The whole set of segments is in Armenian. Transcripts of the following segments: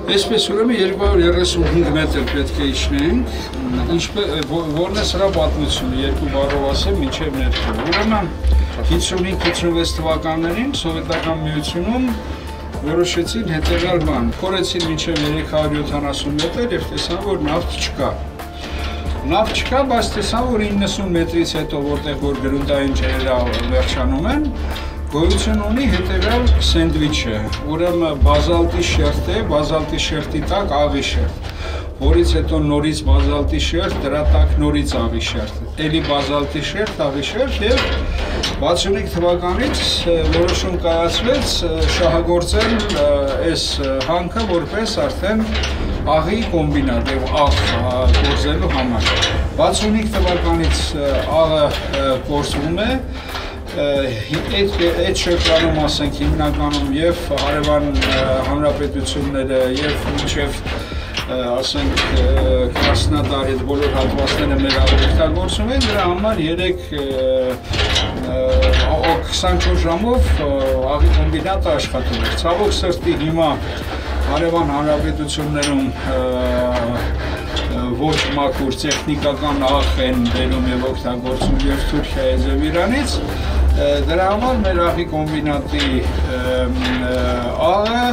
Այսպես ուրեմն 235 մետր պետք է իջնենք, որն է սրա պատմությունը, երկու բառով ասեմ, մինչև ներքև։ Ուրեմն 55-56 թվականներին Սովետական Միությունում որոշեցին հետևյալ բան, փորեցին մինչև 370 մետր և տեսան, որ նավթ չկա։ Նավթ չկա, բայց տեսան, որ 90 մետրից հետո, որտեղ որ գրունտային ջրերը վերջանում են, գոյություն ունի հետևյալ սենդվիչը, ուրեմն բազալտի շերտ է, բազալտի շերտի տակ աղի շերտ, որից հետո նորից բազալտի շերտ, դրա տակ նորից աղի շերտ, էլի բազալտի շերտ, աղի շերտ և 65 թվականից որոշում կայացվեց շահագործել այս հանքը որպես արդեն աղի կոմբինատ և աղ գործելու համար։ 65 թվականից աղը գործվում է, այդ շրջանում ասենք հիմնականում և հարևան հանրապետությունները և մինչև ասենք Կրասնոդար այդ բոլոր հատվածները մեր օգտագործում են, դրա համար 24 ժամով աղի կոմբինատը աշխատում է։ Ցավոք սրտի հիմա հարևան հանրապետություններում ոչ մաքուր տեխնիկական աղ են բերում և օգտագործում և Թուրքիայից և Իրանից, դրա համար մեր աղի կոմբինատի աղը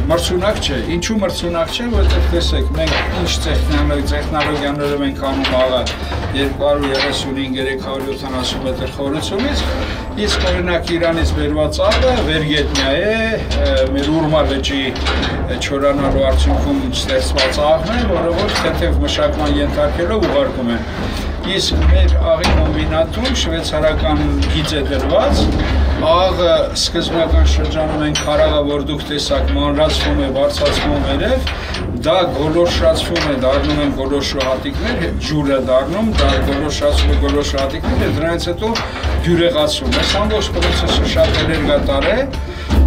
մրցունակ չէ, ինչու մրցունակ չէ, որտեղ տեսեք, մենք ինչ տեխնոլոգիաներով ենք անում աղը 235-370 մետր խորությունից, իսկ օրինակ Իրանից բերված աղը վերգետնյա է, մեր Ուրմա լճի չորանալու արդյունքում ստեղծված աղն է, որը որ թեթև մշակման ենթարկելով ուղարկում են։ Իսկ մեր աղի կոմբինատում շվեյցարական գիծ է դրված, աղը սկզբնական շրջանում են քարաղը, որ դուք տեսաք մանրացվում է, բարձրացվում վերև, դա գոլորշացվում է, դառնում են գոլորշու հատիկներ, ջուրը դառնում, դա գոլորշացում է գոլորշու հատիկներ և դրանից հետո բյուրեղացում։ Այս ամբողջ պրոցեսը շատ էներգատար է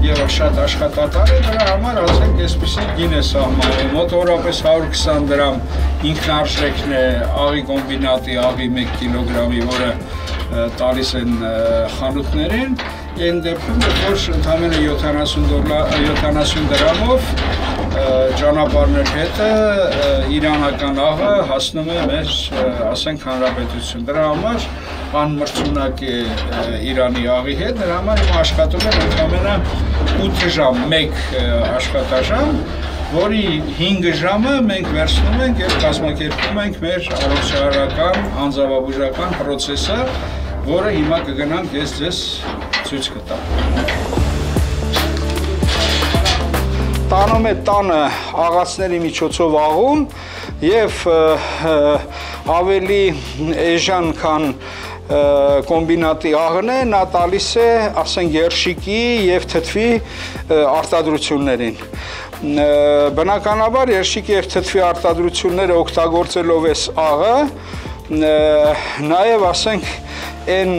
և շատ աշխատատար է, դրա համար ասենք այսպիսի գին է սահմանում, մոտավորապես 120 դրամ ինքնարժեքն է աղի կոմբինատի աղի 1 կիլոգրամի, որը տալիս են խանութներին, այն դեպքում, որ ընդամենը 70 դրամով ճանապարհներ հետը իրանական աղը հասնում է մեր, ասենք, հանրապետություն։ Դրա համար անմրցունակ է Իրանի աղի հետ, դրա համար հիմա աշխատում են ընդամենը 8 ժամ, 1 աշխատաժամ, որի 5 ժամը մենք վերցնում ենք և կազմակերպում ենք մեր առողջարարական, անձավաբուժական պրոցեսը, որը հիմա կգնանք ես ձեզ ցույց կտամ։ Տանում է տանը աղացների միջոցով աղում և ավելի էժան, քան կոմբինատի աղն է, նա տալիս է, ասենք, երշիկի և թթվի արտադրություններին։ Բնականաբար երշիկի և թթվի արտադրությունները օգտագործելով այս աղը, նաև, ասենք, այն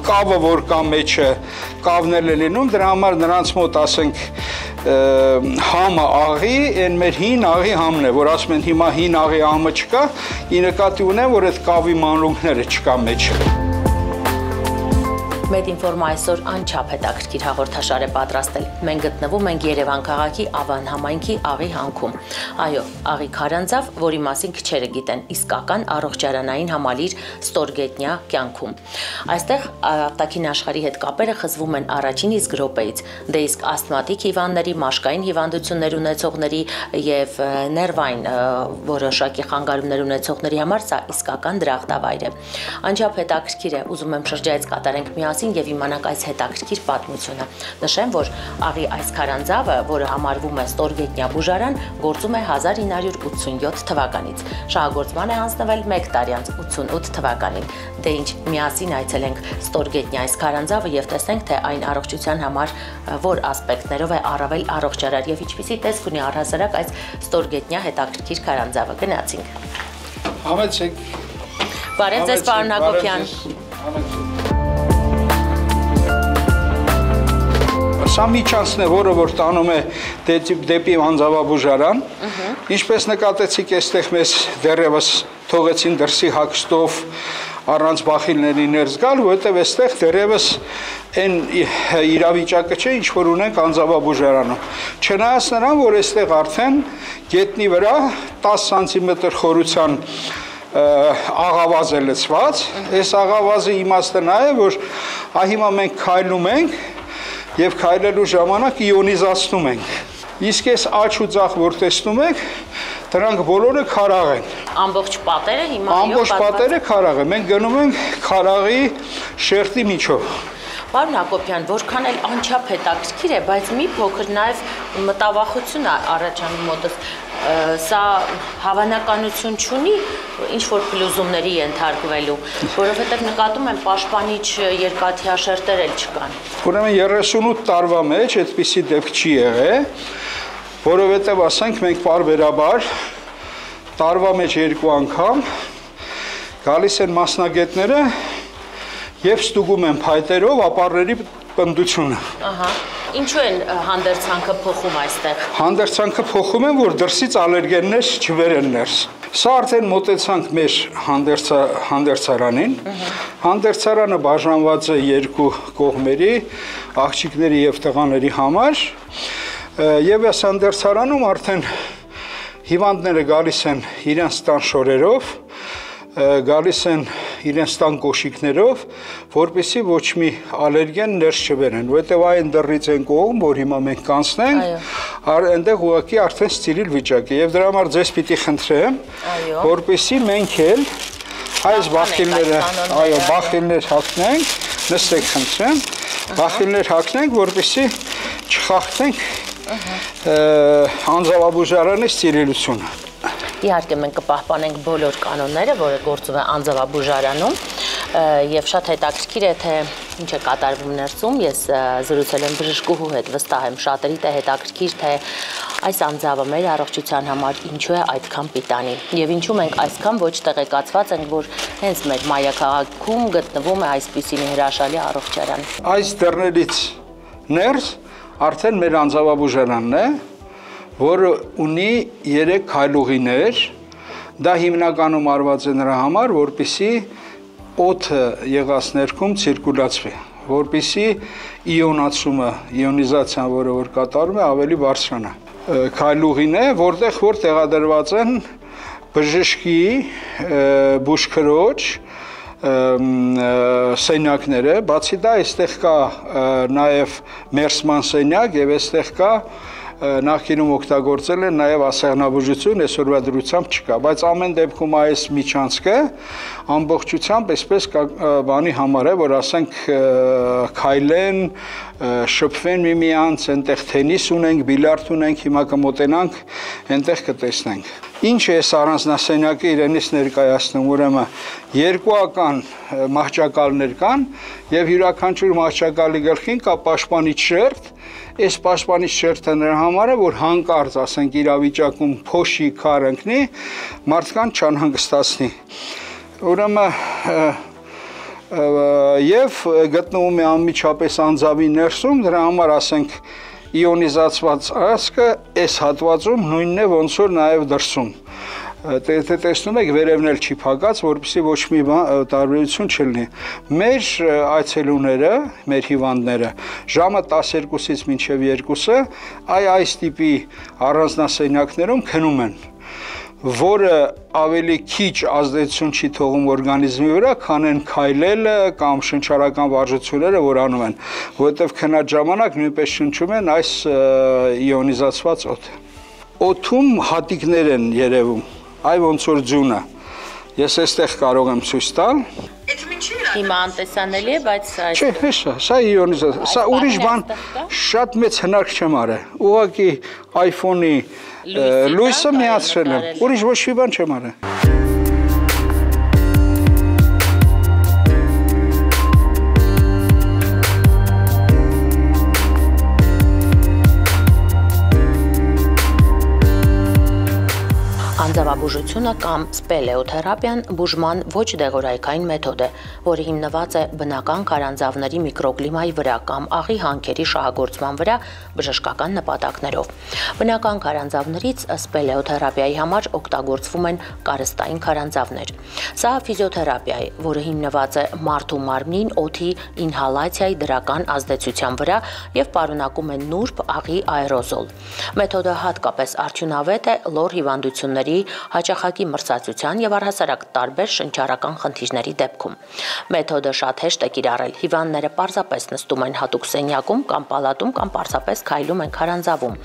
կավը, որ կա մեջը, կավն էլ է լինում, դրա համար նրանց մոտ, ասենք, համը աղի, այն մեր հին աղի համն է, որ ասում են հիմա հին աղի համը չկա, ի նկատի ունեմ, որ այդ կավի մանրունքները չկա մեջը։ Մեդինֆորմը այսօր անչափ հետաքրքիր հաղորդաշար է պատրաստել։ Մենք գտնվում ենք Երևան քաղաքի Ավան համայնքի աղի հանքում։ Այո, աղի քարանձավ, որի մասին քչերը գիտեն, իսկական առողջարանային համալիր ստորգետնյա կյանքում։ Այստեղ արտաքին աշխարհի հետ կապերը խզվում են առաջին իսկ րոպեից, դե իսկ ասթմատիկ հիվանդների, մաշկային հիվանդություններ ունեցողների և ներվային որոշակի խանգարումներ ունեցողների համար սա իսկական դրախտավայր է։ Անչափ հետաքրքիր է, ուզում եմ շրջայից կատարենք միասին և իմանանք այս հետաքրքիր պատմությունը։ Նշեմ, որ աղի այս քարանձավը, որը համարվում է ստորգետնյա բուժարան, գործում է 1987 թվականից։ Շահագործման է հանձնվել 1 տարի անց 88 թվականին։ Դե ինչ, միասին այցելենք ստորգետնյա այս քարանձավը և տեսնենք, թե այն առողջության համար որ ասպեկտներով է առավել առողջարար և ինչպիսի տեսք ունի առհասարակ այս ստորգետնյա հետաքրքիր քարանձավը։ Գնացինք։ Համեցեք։ Բարև ձեզ, պարոն Հակոբյան։ Սա միջանցն է, որը որ տանում է դեպի անձավաբուժարան, ինչպես նկատեցիք, այստեղ մեզ դեռևս թողեցին դրսի հագստով առանց բախիլների ներս գալ, որովհետև այստեղ դեռևս այն իրավիճակը չէ, ինչ որ ունենք Անձավաբուժարանում։ Չնայած նրան, որ այստեղ արդեն գետնի վրա 10 սանտիմետր խորության աղավազ է լցված, այս աղավազի իմաստը նա է, որ հիմա մենք քայլում ենք եւ քայլելու ժամանակ իոնիզացնում ենք։ Իսկ այս աջ ու ձախ որ տեսնում եք, դրանք բոլորը քարաղ են։ Ամբողջ պատերը հիմա ամբողջ պատերը քարաղ են։ Մենք գնում ենք քարաղի շերտի միջով։ Պարոն Հակոբյան, որքան էլ անչափ հետաքրքիր է, բայց մի փոքր նաև մտավախություն է առաջանում մոտս։ Սա հավանականություն չունի ինչ-որ փլուզումների ենթարկվելու, որովհետև նկատում եմ պաշտպանիչ երկաթյաշերտեր էլ չկան։ Ուրեմն 38 տարվա մեջ այդպիսի դեպք չի եղել, որովհետև ասենք մենք պարբերաբար տարվա մեջ 2 անգամ գալիս են մասնագետները եւ ստուգում են փայտերով ապարների պնդությունը։ Ահա։ Ինչու են հանդերձանքը փոխում այստեղ։ Հանդերձանքը փոխում են, որ դրսից ալերգեններ չվերեն ներս։ Սա արդեն մոտեցանք մեր հանդերձարանին։ Հանդերձարանը բաժանված է 2 կողմերի, աղջիկների եւ տղաների համար։ Եվ այս հանդերձարանում արդեն հիվանդները գալիս են իրենց տան շորերով, գալիս են իրենց տան կոշիկներով, որպեսզի ոչ մի ալերգեն ներս չվերեն, որովհետև այն դռից են կողմ, որ հիմա մենք կանցնենք, այնտեղ ուղղակի արդեն ստիրիլ վիճակ է, եւ դրա համար ձեզ պիտի խնդրեմ, որպեսզի մենք էլ այս բախիլները, բախիլներ հագնենք, նստեք խնդրեմ, բախիլներ հագնենք, որպեսզի չխախտենք Անձավաբուժարանի ստիրիլությունը։ Իհարկե մենք կպահպանենք բոլոր կանոնները, որը գործում է Անձավաբուժարանում, եւ շատ հետաքրքիր է, թե ինչ է կատարվում ներսում։ Ես զրուցել եմ բժշկուհու հետ, վստահ եմ շատերիդ է հետաքրքիր, թե այս անձավը մեր առողջության համար ինչու է այդքան պիտանի եւ ինչու մենք այսքան ոչ տեղեկացված ենք, որ հենց մեր մայրաքաղաքում գտնվում է այսպիսի հրաշալի առողջարան։ Այս դռներից ներս արդեն մեր Անձավաբուժարանն է, որը ունի 3 քայլուղիներ, դա հիմնականում արված է նրա համար, որպեսզի օդը եղած ներքում ցիրկուլացվի, որպեսզի իոնացումը, իոնիզացիան, որը որ կատարում է, ավելի բարձրանա։ Քայլուղին է, որտեղ որ տեղադրված են բժշկի, բուժքրոջ սենյակները, բացի դա այստեղ կա նաև մերսման սենյակ եւ այստեղ կա նախկինում օգտագործել են նաև ասեղնաբուժություն, այսօրվա դրությամբ չկա, բայց ամեն դեպքում այս միջանցքը ամբողջությամբ այսպես բանի համար է, որ ասենք քայլեն, շփվեն միմյանց, այնտեղ թենիս ունենք, բիլիարդ ունենք, հիմա կմոտենանք, այնտեղ կտեսնենք։ Ինչ է այս առանձնասենյակը իրենից ներկայացնում, ուրեմն երկուական մահճակալներ կան եւ յուրաքանչյուր մահճակալի գլխին կա պաշտպանիչ շերտ։ Այս պաշտպանիչ շերտը նրա համար է, որ հանկարծ, ասենք, իրավիճակում փոշի քար ընկնի, մարդկանց չանհանգստացնի։ Ուրեմն եւ գտնվում է անմիջապես անձավի ներսում, դրա համար, ասենք, իոնիզացված ասկը այս հատվածում նույնն է, ոնց որ նաև դրսում։ Տեսնում եք, վերևն էլ չի փակած, որպեսզի ոչ մի տարբերություն չլինի։ Մեր այցելուները, մեր հիվանդները ժամը 12-ից մինչև 2-ը այս տիպի առանձնասենյակներում քնում են, որը ավելի քիչ ազդեցություն չի թողում օրգանիզմի վրա, քան են քայլելը կամ շնչառական վարժությունները, որ անում են, որովհետև քնած ժամանակ նույնպես շնչում են այս իոնիզացված օդը։ Օդում հատիկներ են երևում, այ ոնց որ ձյունը։ Ես այստեղ կարող եմ ցույց տալ։ Հիմա անտեսանելի է, բայց չէ, սա իոնիզացիա, սա ուրիշ բան, շատ մեծ հնարք չեմ արել։ Ուղղակի iPhone-ի լույսը միացրել եմ, ուրիշ ոչ մի բան չեմ արել։ Անձավաբուժությունը կամ սպելեոթերապիան բուժման ոչ դեղորայքային մեթոդ է, որը հիմնված է բնական քարանձավների միկրոկլիմայի վրա կամ աղի հանքերի շահագործման վրա բժշկական նպատակներով։ Բնական քարանձավներից սպելեոթերապիայի համար օգտագործվում են կարստային քարանձավներ։ Սա ֆիզիոթերապիա է, որը հիմնված է մարդու մարմնին օդի ինհալացիայի դրական ազդեցության վրա եւ պարունակում է նուրբ աղի աերոզոլ։ Մեթոդը հատկապես արդյունավետ է լոր հիվանդությունների, հաճախակի մրցակցության եւ առհասարակ տարբեր շնչառական խնդիրների դեպքում։ Մեթոդը շատ հեշտ է կիրառել։ Հիվանդները պարզապես նստում են հատուկ սենյակում կամ պալատում կամ պարզապես քայլում են քարանձավում։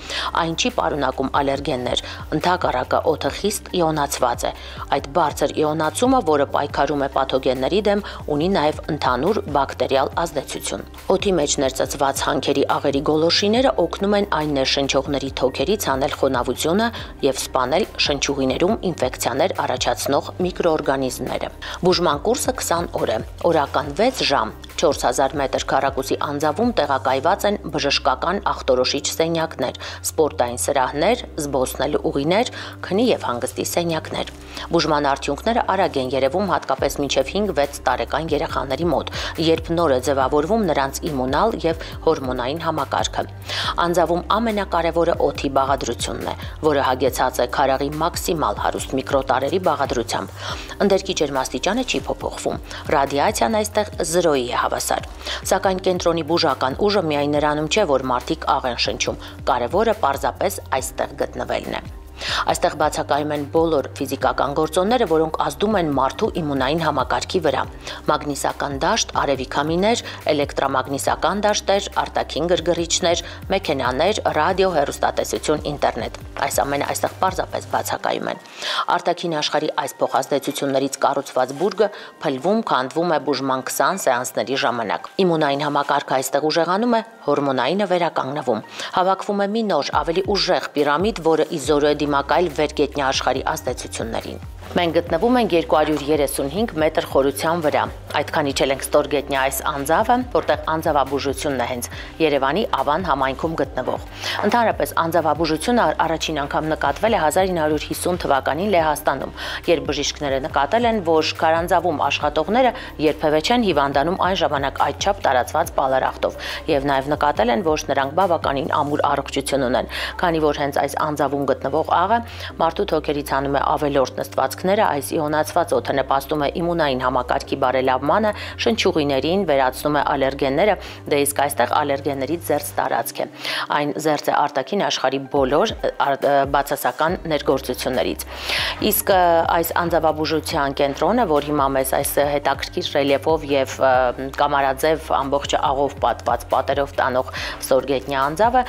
Այն չի պարունակում ալերգեններ, ընդհակառակը օդը խիստ իոնացված է։ Այդ բարձր իոնացումը, որը պայքարում է պաթոգենների դեմ, ունի նաեւ ընդհանուր բակտերիալ ազդեցություն։ Օդի մեջ ներծծված հանքերի աղերի գոլորշիները օգնում են այն ներշնչողների թոքերից հանել խոնավությունը եւ սպանել շնչուղիներում ինֆեկցիաներ առաջացնող միկրոօրգանիզմները։ Բուժման կուրսը 20 օր է։ Օրական 6 ժամ 4000 մետր քառակուսի անձավում տեղակայված են բժշկական ախտորոշիչ սենյակներ, սպորտային սրահներ, զբոսնելու ուղիներ, քնի եւ հանգստի սենյակներ։ Բուժման արդյունքները արագ են երևում հատկապես մինչև 5-6 տարեկան երեխաների մոտ, երբ նոր է ձևավորվում նրանց իմունալ եւ հորմոնային համակարգը։ Անձավում ամենակարևորը օդի բաղադրությունն է, որը հագեցած է քարաղի մաքսիմալ հարուստ միկրոտարերի բաղադրությամբ։ Ընդերքի ջերմաստիճանը չի փոփոխվում։ Ռադիացիան այստեղ 0-ի է հավասար։ Սակայն կենտրոնի բուժական ուժը միայն նրանում չէ, որ մարդիկ աղ են շնչում, կարևորը պարզապես այստեղ գտնվելն է։ Այստեղ բացակայում են բոլոր ֆիզիկական գործոնները, որոնք ազդում են մարդու իմունային համակարգի վրա։ Մագնիսական դաշտ, արևիկամիներ, էլեկտրամագնիսական դաշտեր, արտաքին գրգռիչներ, մեքենաներ, ռադիո, հեռուստատեսություն, ինտերնետ։ Այս ամենը այստեղ պարզապես բացակայում են։ Արտաքին աշխարհի այս փոխազդեցություններից կառուցված բուրգը փլվում, քանդվում է բուժման 20 սեանսների ժամանակ։ Իմունային համակարգը այստեղ ուժեղանում է, հորմոնայինը վերականգնվում։ Հավաքվում է մի նոր, ավելի ուժեղ պիրամիդ, որը իզորու է դիմակայել վերգետնյա աշխարհի ազդեցություններին։ Մենք գտնվում ենք 235 մետր խորության վրա։ Այդքանիչ էլ ենք ստորգետնյա այս անձավը, որտեղ անձավաբուժությունն է հենց Երևանի Ավան համայնքում գտնվող։ Ընդհանրապես անձավաբուժությունը առաջին անգամ նկատվել է 1950 թվականին Լեհաստանում, երբ բժիշկները նկատել են, որ քարանձավում աշխատողները երբևէ չեն հիվանդանում այն ժամանակ այդչափ տարածված պալարախտով, եւ նաեւ նկատել են, որ նրանք բավականին ամուր առողջություն ունեն, քանի որ հենց այս անձավում գտնվող աղը մարդու թոքերից հանում է ավելորդ նստվածքները, այս իոնացված օդը նպաստում է իմունային համակարգի բարելավմանը, շնչուղիներին վերացնում է ալերգենները, դե իսկ այստեղ ալերգեններից զերծ տարածք է։ Այն զերծ է արտաքին աշխարհի բոլոր բացասական ներգործություններից։ Իսկ այս անձավաբուժության կենտրոնը, որ հիմա մեզ այս հետաքրքիր ռելիեֆով եւ կամարաձև ամբողջ աղով պատված պատերով տանող ստորգետնյա անձավը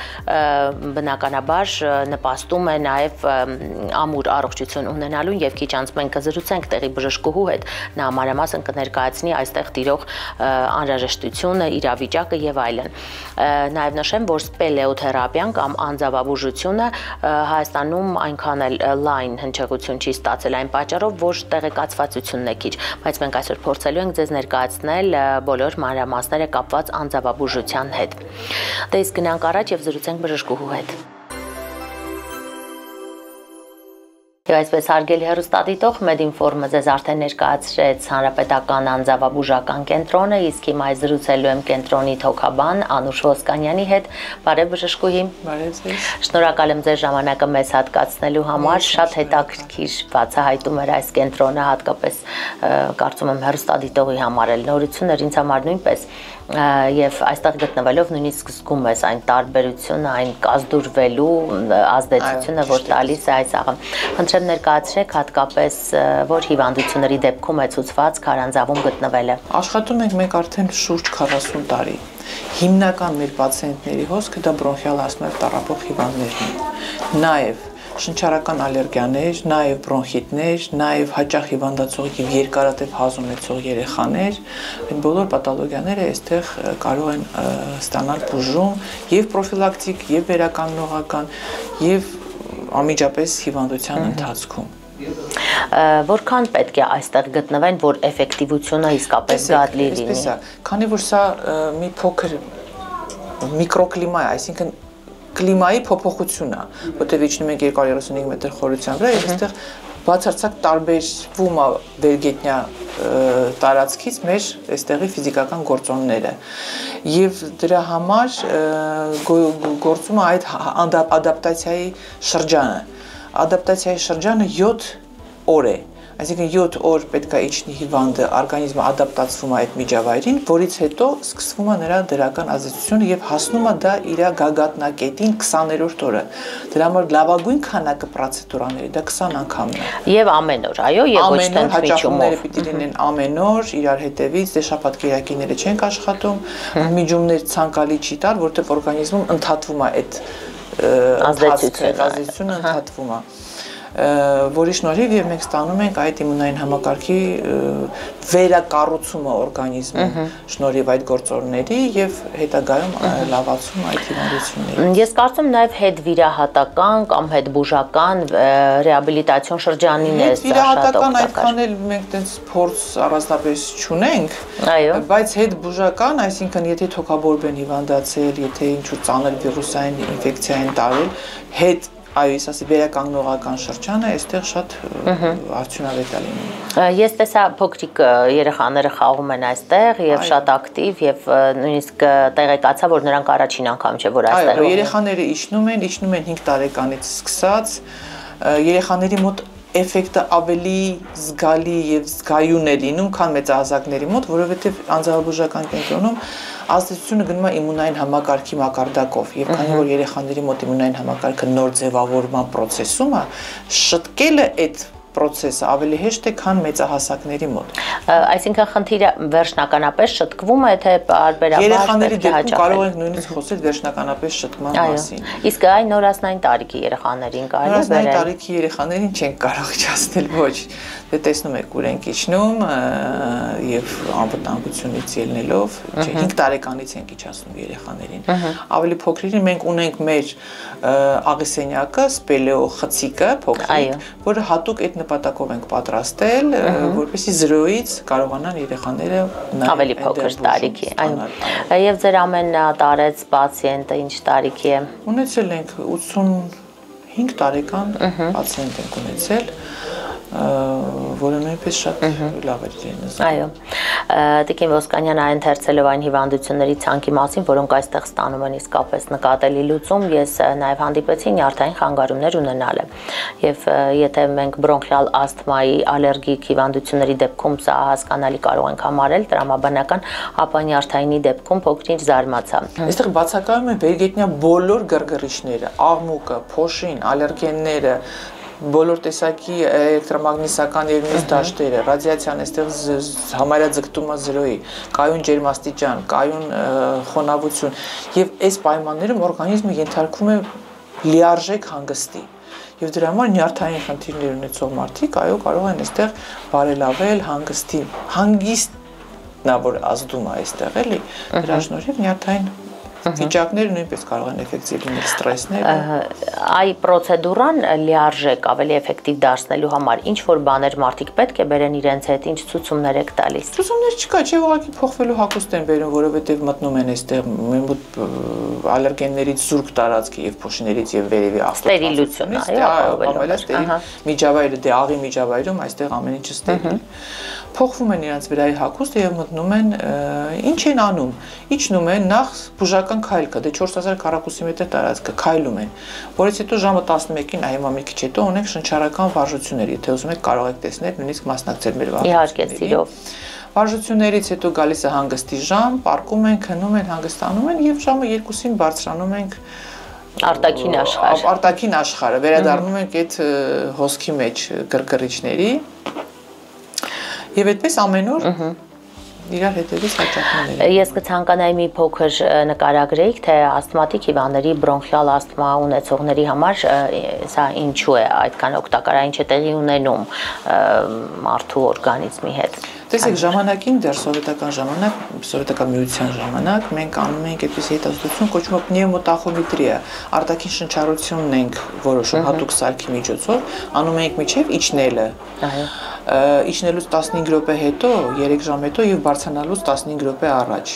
բնականաբար նպաստում է նաեւ ամուր առողջություն ունենալուն եւ քիչ անց մենք կզրուցենք տեղի բժշկուհու հետ, նա մանրամասն կներկայացնի այստեղ տիրող անհրաժեշտությունը, իրավիճակը եւ այլն։ Նաեւ նշեմ, որ սպելեոթերապիան կամ անձավաբուժությունը Հայաստանում այնքան էլ լայն հնչեղություն չի ստացել այն պատճառով, որ տեղեկացվածությունն է քիչ, բայց մենք այսօր փորձելու ենք ձեզ ներկայացնել բոլոր մանրամասները կապված անձավաբուժության հետ։ Դե իսկ գնանք առաջ եւ զրուցենք բժշկուհու հետ։ Եվ այսպես հարգելի հեռուստադիտող, Մեդինֆորմը ձեզ արդեն ներկայացրեց հանրապետական անձավաբուժական կենտրոնը, իսկ հիմա զրուցելու եմ կենտրոնի թոքաբան Անուշ Ոսկանյանի հետ։ Բարև բժշկուհի։ Բարև ձեզ։ Շնորհակալ եմ ձեր ժամանակը մեզ հատկացնելու համար, շատ հետաքրքիր բացահայտում էր այս կենտրոնը, հատկապես կարծում եմ հեռուստադիտողի համար էլ նորություններ, ինձ համար նույնպես, եւ այստեղ գտնվելով նույնիսկ զգում ես այն տարբերությունը, այն կազդուրվելու ազդեցությունը, որ տալիս է այս աղը։ Խնդրեմ ներկայացրեք հատկապես որ հիվանդությունների դեպքում է ցուցված քարանձավում գտնվելը։ Աշխատում ենք մենք արդեն շուրջ 40 տարի։ Հիմնական մեր պացիենտների հոսքը դա բրոնխիալ ասթմայով տառապող հիվանդներն են։ Նաեւ շնչառական ալերգիաներ, նաև բրոնխիտներ, նաև հաճախ հիվանդացող եւ երկարատև հազ ունեցող երեխաներ, այդ բոլոր պաթոլոգիաները այստեղ կարող են ստանալ բուժում եւ պրոֆիլակտիկ, եւ վերականգնողական, եւ անմիջապես հիվանդության ընթացքում։ Որքան պետք է այստեղ գտնվեն, որ էֆեկտիվությունը իսկապես գադլի լինի։ Այսպես է, քանի որ սա մի փոքր միկրոկլիմա է, այսինքն կլիմայի փոփոխությունն է, որտեղ իջնում ենք 235 մետր խորության վրա, եւ այստեղ բացարձակ տարբերվում է վերգետնյա տարածքից մեր այստեղի ֆիզիկական գործոնները եւ դրա համար գործում է այդ ադապտացիայի շրջանը 7 օր է Այսինքն 7 օր պետք է իջնի հիվանդը, օրգանիզմը ադապտացվում է այդ միջավայրին, որից հետո սկսվում է նրա դրական ազդեցությունը եւ հասնում է դա իր գագաթնակետին 20-րդ օրը։ Դրա համար լավագույն քանակը պրոցեդուրաների դա 20 անգամն է։ Եվ ամեն օր, այո, եւ ոչ թե հաճախումները պիտի լինեն ամեն օր, իրար հետևից, դե շաբաթ-կիրակիները չենք աշխատում, միջումներ ցանկալի չի տալ, որտեղ օրգանիզմում ընդհատվում է այդ ազդեցությունը ընդհատվում է որի շնորհիվ եւ մենք ստանում ենք այդ իմունային համակարգի վերակառուցումը օրգանիզմում շնորհիվ այդ գործոնների եւ հետագայում լավացում այդ հիվանդությունների։ Ես կարծում նաեւ հետվիրահատական կամ հետբուժական ռեաբիլիտացիոն շրջանին է վիրահատական այդքան էլ մենք տենց փորձ առանձնապես չունենք, բայց հետբուժական, այսինքն եթե թոքաբորբ են հիվանդացել, եթե ինչ-որ ծանր վիրուսային ինֆեկցիա են տարել, հետ Այո, ես ասի վերականգնողական շրջանը այստեղ շատ արդյունավետ է լինում։ Ես տեսա փոքրիկ երեխաները խաղում են այստեղ եւ շատ ակտիվ եւ նույնիսկ տեղեկացա, որ նրանք առաջին անգամ չէ, որ այստեղ։ Այո, երեխաները իջնում են 5 տարեկանից սկսած, երեխաների մոտ էֆեկտը ավելի զգալի եւ զգայուն է լինում, քան մեծահասակների մոտ, որովհետեւ անձավաբուժական կենտրոնում ազդեցությունը գնում է իմունային համակարգի մակարդակով եւ քանի որ երեխաների մոտ իմունային համակարգը նոր ձևավորման process-ում է, շտկելը այդ process-ը ավելի հեշտ է, քան մեծահասակների մոտ։ Այսինքն խնդիրը վերջնականապես շտկվում է, թե բարբերաբար երեխաների դեպքում կարող ենք նույնիսկ խոսել վերջնականապես շտկման մասին։ Իսկ այն նորածնային տարիքի երեխաներին կարելի է նորածնային տարիքի երեխաներին չենք կարող իջացնել, ոչ։ Դե տեսնում եք ուր ենք իջնում եւ անվտանգությունից ելնելով, 5 տարեկանից ենք իջացնում երեխաներին։ Ավելի փոքրին մենք ունենք մեր աղիսենյակը, սպելեո խցիկը, փոքրիկ, որը հատուկ այդ նպատակով ենք պատրաստել, որպեսզի 0-ից կարողանան երեխաները ավելի փոքր տարիքի, այո։ Եվ ձեր ամեն տարեց պացիենտը ինչ տարիքի է։ Ունեցել ենք 85 տարեկան պացիենտ ենք ունեցել, որը նույնպես շատ լավ էր իրենը։ Այո։ Տիկին Ոսկանյան ընթերցելով այն հիվանդությունների ցանկի մասին, որոնք այստեղ ստանում են իսկապես նկատելի լուծում, ես նաև հանդիպեցի նյարդային խանգարումներ ունենալը։ Եվ եթե մենք բրոնխիալ ասթմայի ալերգիկ հիվանդությունների դեպքում սա հասկանալի կարող ենք համարել տրամաբանական, ապա նյարդայինի դեպքում փոքրինչ զարմացա։ Այստեղ բացակայում են վերգետնյա բոլոր գրգռիչները, աղմուկը, փոշին, ալերգենները, բոլոր տեսակի էլեկտրոմագնիսական եւ մյուս դաշտերը, ռադիացիան այստեղ համարյա ձգտում է 0-ի, կայուն ջերմաստիճան, կայուն խոնավություն եւ այս պայմաններում օրգանիզմը ենթարկվում է լիարժեք հանգստի։ Եվ դրա համար նյարդային խնդիրներ ունեցող մարդիկ այո կարող են այստեղ բարելավել հանգստի, հանգիստն է որ ազդում է այստեղ էլի, դրա շնորհիվ նյարդային վիճակները նույնպես կարող են էֆեկտիվ լինել ստրեսները։ Այ պրոցեդուրան լիարժեք ավելի էֆեկտիվ դարձնելու համար ինչ որ բաներ մարդիկ պետք է բերեն իրենց հետ, ինչ ցուցումներ եք տալիս։ Ցուցումներ չկա, չէ՞ ուղղակի փոխվելու հագուստ են բերում, որովհետև մտնում են այստեղ ալերգեններից զուրկ տարածքի եւ փոշիներից եւ վերևի ստերիլություն, այո, միջավայրը դե աղի միջավայրում այստեղ ամեն ինչը ստերիլ։ Փոխվում են իրենց վրայի հագուստը եւ մտնում են ինչ են անում։ Իջնում են նախ բուժական քայլ կա, դե 4000 քառակուսի մետր տարածքը քայլում են, որից հետո ժամը 11-ին, այո, մի քիչ հետո ունենք շնչառական վարժություններ, եթե ուզում եք կարող եք տեսնել, նույնիսկ մասնակցել մեր վարժություններին։ Վարժություններից հետո գալիս է հանգստի ժամ, պարկում են, քնում են, հանգստանում են եւ ժամը 2-ին բարձրանում ենք արտաքին աշխարհ։ Արտաքին աշխարհը վերադառնում ենք այդ հոսքի մեջ գրգռիչների եւ այդպես ամեն օր իրար հետևից հաճախումներ։ Ես կցանկանայի մի փոքր նկարագրեիք, թե ասթմատիկ հիվանդների բրոնխիալ ասթմա ունեցողների համար սա ինչու է այդքան օգտակար, ինչ է տեղի ունենում մարդու օրգանիզմի հետ։ Տեսեք, ժամանակին դեռ սովետական ժամանակ, սովետական միության ժամանակ մենք անում էինք այդպես հետազոտություն, կոչվում է պնևմոտախոմետրիա, արտաքին շնչառությունն ենք որոշում հատուկ սարքի միջոցով, անում էինք միջև իջնելը։ Իջնելուց 15 րոպե հետո, 3 ժամ հետո եւ բարձրանալուց 15 րոպե առաջ։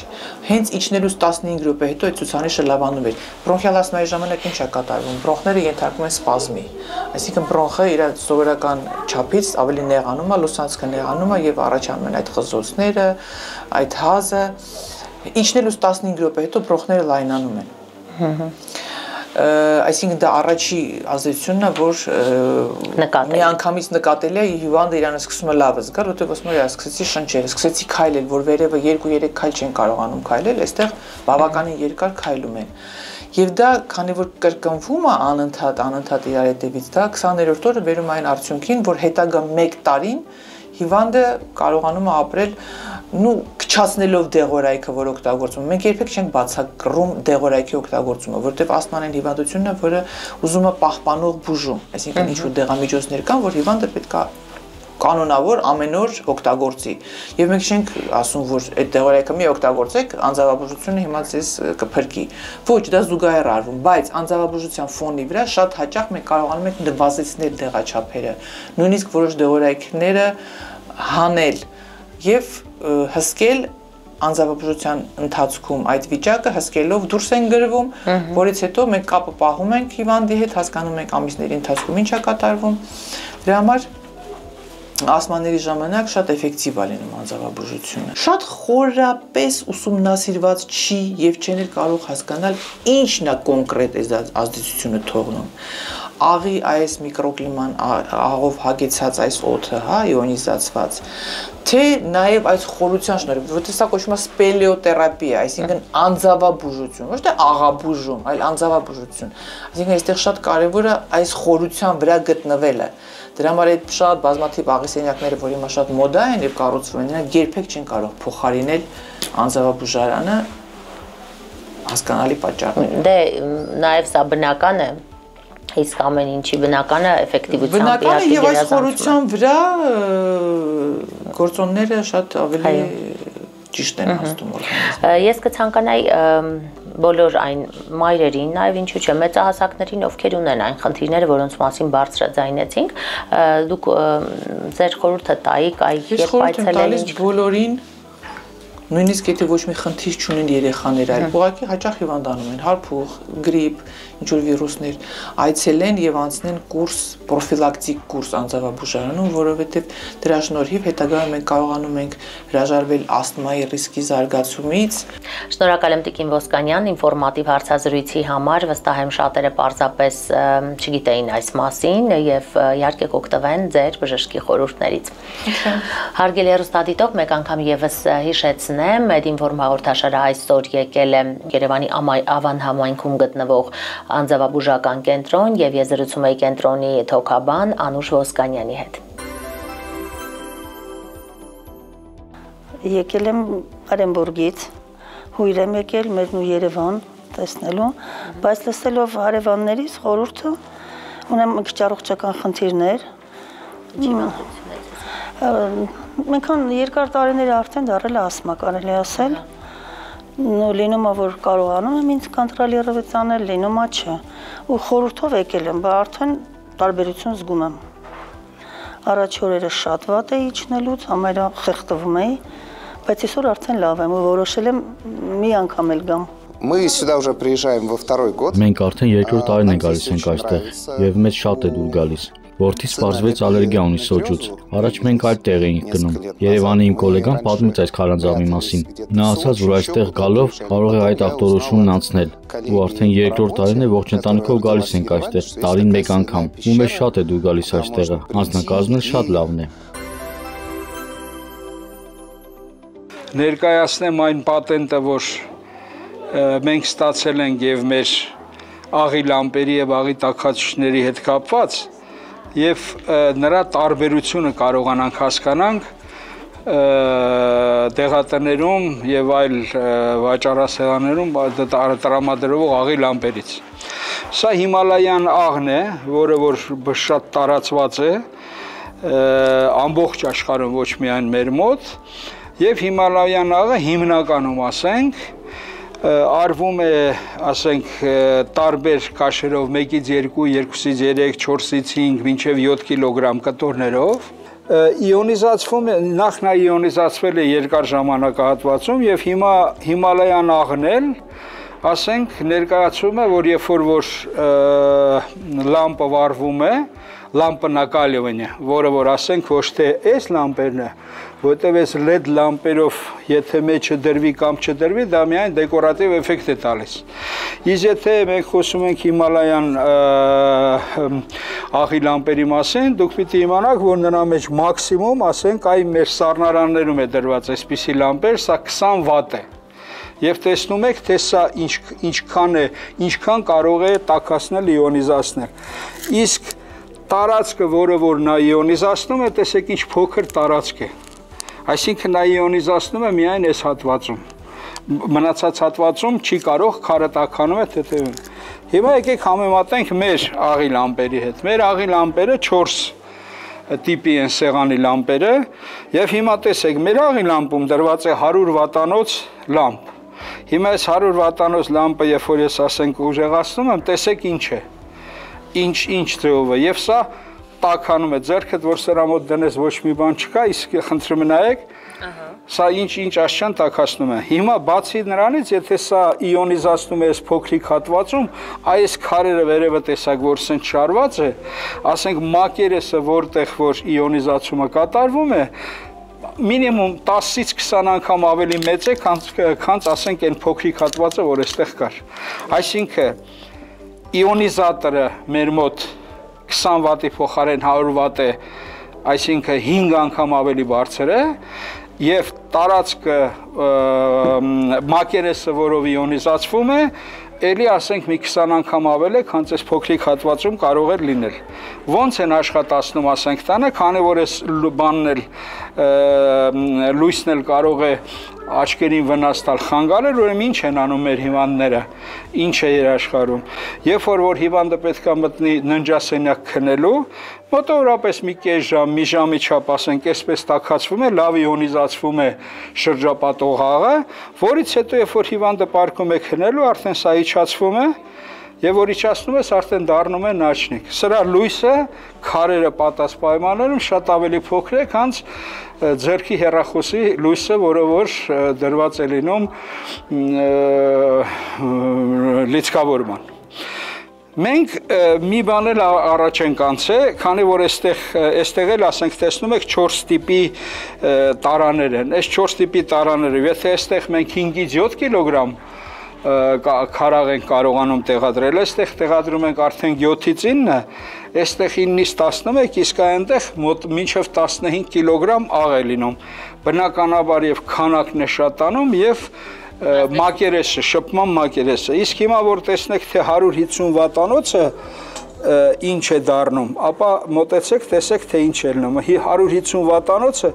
Հենց իջնելուց 15 րոպե հետո այդ ցուցանիշը լավանում էր։ Բրոնխիալ ասմայի ժամանակ ինչ է կատարվում։ Բրոնխները ենթարկվում են սպազմի։ Այսինքն բրոնխը իր սովորական չափից ավելի նեղանում է, լուսանցքը նեղանում է եւ առաջանում են այդ խզոցները, այդ հազը։ Իջնելուց 15 րոպե հետո բրոնխները լայնանում են։ Այսինքն դա առաջի ազդեցությունն է, որ մի անգամից նկատելի է հիվանդը իրանը սկսում է լավը զգալ, որտեղ ասում է, սկսեցի շնչել, սկսեցի քայլել, որ վերևը 2-3 քայլ չեն կարողանում քայլել, այստեղ բավականին երկար քայլում են։ Եվ դա, քանի որ կրկնվում է անընդհատ իրար հետևից, դա 20-րդ օրը վերում այն արդյունքին, որ հետագա 1 տարին հիվանդը կարողանում է ապրել քչացնելով դեղորայքը, որ օգտագործում ենք, մենք երբեք չենք բացակրում դեղորայքի օգտագործումը, որտեղ աստմանային հիվանդությունն է, որը ուզում է պահպանող բուժում, այսինքն ինչ-որ դեղամիջոցներ կան, որ հիվանդը պետք է կանոնավոր ամեն օր օգտագործի։ Եվ մենք չենք ասում, որ այդ դեղորայքը մի օգտագործեք, անձավաբուժությունը հիմա ձեզ կփրկի։ Ոչ, դա զուգահեռ արվում, բայց անձավաբուժության ֆոնի վրա շատ հաճախ մենք կարողանում ենք նվազեցնել դեղաչափերը, նույնիսկ որոշ դեղորայքները հանել եւ հսկել անձավաբուժության ընթացքում այդ վիճակը հսկելով դուրս են գրվում, որից հետո մենք կապը պահում ենք հիվանդի հետ, հասկանում ենք ամիսների ընթացքում ինչ է կատարվում։ Դրա համար ասմանների ժամանակ շատ էֆեկտիվ է լինում անձավաբուժությունը։ Շատ խորապես ուսումնասիրված չի եւ չեն կարող հասկանալ ինչն է կոնկրետ այս ազդեցությունը թողնում։ Աղի այս միկրոկլիման, աղով հագեցած այս օդը, հա, իոնիզացված, թե նաև այս խորության շնորհիվ, որտեղ սա կոչվում է սպելեոտերապիա, այսինքն անձավաբուժություն, ոչ թե աղաբուժում, այլ անձավաբուժություն։ Այսինքն այստեղ շատ կարևոր է այս խորության վրա գտնվելը։ Դրա համար այդ շատ բազմաթիվ աղի սենյակները, որ հիմա շատ մոդա են եւ կառուցվում են, նրանք երբեք չեն կարող փոխարինել անձավաբուժարանը հասկանալի պատճառներով։ Դե նաև սա բնական է։ Իսկ ամեն ինչի բնականը էֆեկտիվությամբ բնական է եւ այս խորության վրա գործոնները շատ ավելի ճիշտ են հասնում օրգանիզմը։ Ես կցանկանայի բոլոր այն մայրերին, նաև ինչու՞ չէ, մեծահասակներին, ովքեր ունեն այն խնդիրները, որոնց մասին բարձրաձայնեցինք, դուք ձեր խորհուրդը տայիք, երբ այցելել ինչ բոլորին նույնիսկ եթե ոչ մի խնդիր չունեն երեխաները, այլ ուղղակի հաճախ հիվանդանում են, հարփուղ, գրիպ, ինչ-որ վիրուսներ, այցելեն եւ անցնեն կուրս, պրոֆիլակտիկ կուրս անձավաբուժարանում, որովհետեւ դրա շնորհիվ հետագայում մենք կարողանում ենք հրաժարվել ասթմայի ռիսկի զարգացումից։ Շնորհակալ եմ Տիկին Ոսկանյան ինֆորմատիվ հարցազրույցի համար, վստահ եմ շատերը պարզապես չգիտեին այս մասին եւ իհարկե կօգտվեն ձեր բժշկի խորհուրդներից։ Հարգելի հեռուստադիտող, մեկ անգամ եւս հիշեցնեմ, Medinform հաղորդաշարը այսօր եկել է Երևանի Ավան համայնքում գտնվող անձավաբուժական կենտրոն եւ ես զրուցում եի կենտրոնի թոքաբան Անուշ Ոսկանյանի հետ։ Եկել եմ Արենբուրգից, հույր եմ եկել մերն ու Երևան տեսնելու, բայց լսելով հարևաններից խորհուրդը ունեմ մի քիչ առողջական խնդիրներ։ Մենքան երկար տարիներ արդեն դարել է ասմա, կարելի ասել։ Լինում է, որ կարողանում եմ ինձ կոնտրոլերովից անել, լինում է չէ։ Ու խորհուրդով եկել եմ, բայց արդեն տարբերություն զգում եմ։ Առաջ օրերը շատ վատ է իջնելուց, համարյա խեղդվում էի, բայց այսօր արդեն լավ եմ ու որոշել եմ մի անգամ էլ գամ։ Мы сюда уже приезжаем во второй год։ Մենք արդեն երկրորդ տարին ենք գալիս ենք այստեղ եւ մեզ շատ է դուր գալիս։ Որդիս պարզվեց ալերգիա ունի սոճուց։ Առաջ մենք այլ տեղ էինք գնում։ Երևանի իմ գոլեգան պատմեց այս քարանձավի մասին։ Նա ասաց, որ այստեղ գալով կարող է այդ ախտորոշումն անցնել։ Ու արդեն երկրորդ տարին է ողջ ընտանիքով գալիս ենք այստեղ, տարին մեկ անգամ։ Ու մեզ շատ է դուր գալիս այստեղը։ Անձնակազմն շատ լավն է։ Ներկայացնեմ այն պատենտը, որ մենք ստացել ենք եւ մեր աղի լամպերի եւ աղի տաքացուցիչների հետ կապված եւ նրա տարբերությունը կարողանանք հասկանանք դեղատներում եւ այլ վաճառասեղաններում տրամադրվող աղի լամպերից։ Սա հիմալայան աղն է, որը որ շատ տարածված է ամբողջ աշխարհում ոչ միայն մեր մոտ, եւ Հիմալայան աղը հիմնականում ասենք արվում է, ասենք, տարբեր քաշերով 1-ից 2, 2-ից 3, 4-ից 5, մինչև 7 կիլոգրամ կտորներով իոնիզացվում է, նախ նա իոնիզացվել է երկար ժամանակահատվածում եւ հիմա Հիմալայան աղն էլ ասենք ներկայացում է, որ երբ որ լամպը վառվում է, լամպնակալյովնը, որը ասենք ոչ թե այս լամպերն է, որտեղ այս LED լամպերով եթե մեջը դրվի կամ չդրվի, դա միայն դեկորատիվ էֆեկտ է տալիս։ Իսկ եթե մենք խոսում ենք Հիմալայան աղի լամպերի մասին, դուք պիտի իմանաք, որ նրա մեջ մաքսիմում, ասենք, այ մեր սառնարաններում է դրված այսպիսի լամպեր, սա 20 վատ է։ Եվ տեսնում եք, թե սա ինչքան կարող է տաքացնել, իոնիզացնել։ Իսկ տարածքը, որը որ նա իոնիզացնում է, տեսեք ինչ փոքր տարածք է։ Այսինքն նա իոնիզացնում է միայն այս հատվածում։ Մնացած հատվածում չի կարող, քարը տաքանում է թեթևում։ Հիմա եկեք համեմատենք մեր աղի լամպերի հետ։ Մեր աղի լամպերը 4 տիպի են սեղանի լամպերը, եւ հիմա տեսեք, մեր աղի լամպում դրված է 100 վատանոց լամպ։ Հիմա այս 100 վատանոց լամպը, երբ որ ես ասենք ուժեղացնում եմ, տեսեք ինչ է։ Ինչ ձևով է, եւ սա տաքանում է, ձեռքդ որ սրա մոտ դնես ոչ մի բան չկա, իսկ խնդրում նայեք, սա ինչ աշճան տաքացնում է։ Հիմա բացի նրանից, եթե սա իոնիզացնում է այս փոքրիկ հատվածում, այս քարերը վերևը տեսակ, որ սենց շարված է, ասենք մակերեսը, որտեղ որ իոնիզացումը կատարվում է, մինիմում 10-ից 20 անգամ ավելի մեծ է, քան ասենք այն փոքրիկ հատվածը, որ այստեղ կար։ Այսինքն իոնիզատորը մեր մոտ 20 վատի փոխարեն 100 վատ է, այսինքն 5 անգամ ավելի բարձր է, եւ տարածքը մակերեսը, որով իոնիզացվում է, էլի ասենք մի 20 անգամ ավել է, քան այս փոքրիկ հատվածում կարող էր լինել։ Ոնց են աշխատացնում, ասենք տանը, քանի որ այս բանն էլ լույսն էլ կարող է աչքերին վնաս տալ, խանգարել, ուրեմն ինչ են անում մեր հիվանդները, ինչ է երաշխարում։ Երբ որ հիվանդը պետք է մտնի ննջասենյակ քնելու, մոտավորապես մի կես ժամ, մի ժամի չափ, ասենք, այսպես տաքացվում է, լավ իոնիզացվում է շրջապատող աղը, որից հետո երբ որ հիվանդը պարկում է քնելու, արդեն սա իջացվում է, եւ որ իջացնում ես, արդեն դառնում է նաչնիկ։ Սրա լույսը քարերը պատած պայմաններում շատ ավելի փոքր է, քան ձեռքի հեռախոսի լույսը, որը որ դրված է լինում լիցքավորման։ Մենք մի բան էլ առաջ ենք անցել, քանի որ այստեղ էլ ասենք տեսնում եք 4 տիպի տարաներ են։ Այս 4 տիպի տարաները, եթե այստեղ մենք 5-ից 7 կիլոգրամ քարաղ ենք կարողանում տեղադրել, այստեղ տեղադրում ենք արդեն 7-ից 9, այստեղ 9-ից 11, իսկ այնտեղ մինչև 15 կիլոգրամ աղ է լինում։ Բնականաբար եւ քանակն է շատանում եւ մակերեսը, շփման մակերեսը։ Իսկ հիմա որ տեսնեք, թե 150 վատանոցը ինչ է դառնում, ապա մոտեցեք, տեսեք, թե ինչ է լինում։ 150 վատանոցը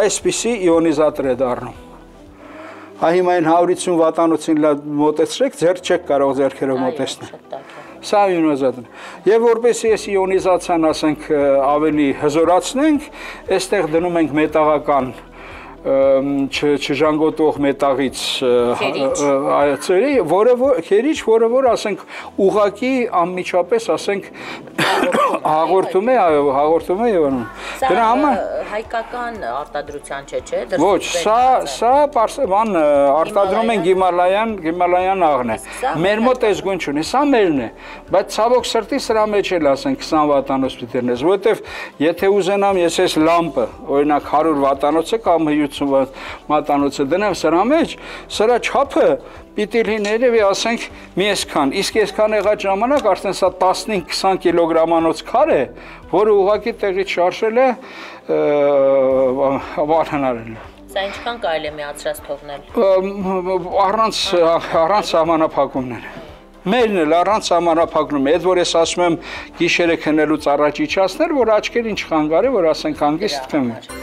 այսպիսի իոնիզատոր է դառնում։ Հիմա այն 150 վատանոցին մոտեցրեք, ձեռք չեք կարող ձեռքերով մոտեցնել։ Սա իոնիզատորն է։ Եվ որպեսզի այս իոնիզացիան, ասենք, ավելի հզորացնենք, այստեղ դնում ենք մետաղական չժանգոտող մետաղից քերիչ, որը որ ասենք ուղակի անմիջապես ասենք հաղորդում է եւ անում։ Դրա համար հայկական արտադրության չէ, ոչ, սա պարսեվան արտադրում են Հիմալայան աղն է։ Մեր մոտ այս գույն չունի, սա մերն է, բայց ցավոք սրտի սրա մեջ էլ ասենք 20 վատանոց պիտի լինես, որովհետեւ եթե ուզենամ ես այս լամպը, օրինակ 100 վատանոցը կամ 50 վատանոցը դնեմ սրա մեջ, սրա չափը պիտի լիներ եւ ասենք մի այսքան, իսկ այսքան եղած ժամանակ արդեն սա 15-20 կիլոգրամանոց քար է, որը ուղղակի տեղից շարժել է վարհանարել։ Սա ինչքան կարելի է միացրած թողնել։ Առանց սահմանափակումներ։ Մերն էլ առանց սահմանափակում է, այդ որ ես ասում եմ գիշերը քնելուց առաջ իջացնել, որ աչքերին չխանգարի, որ ասենք հանգիստ քնվի։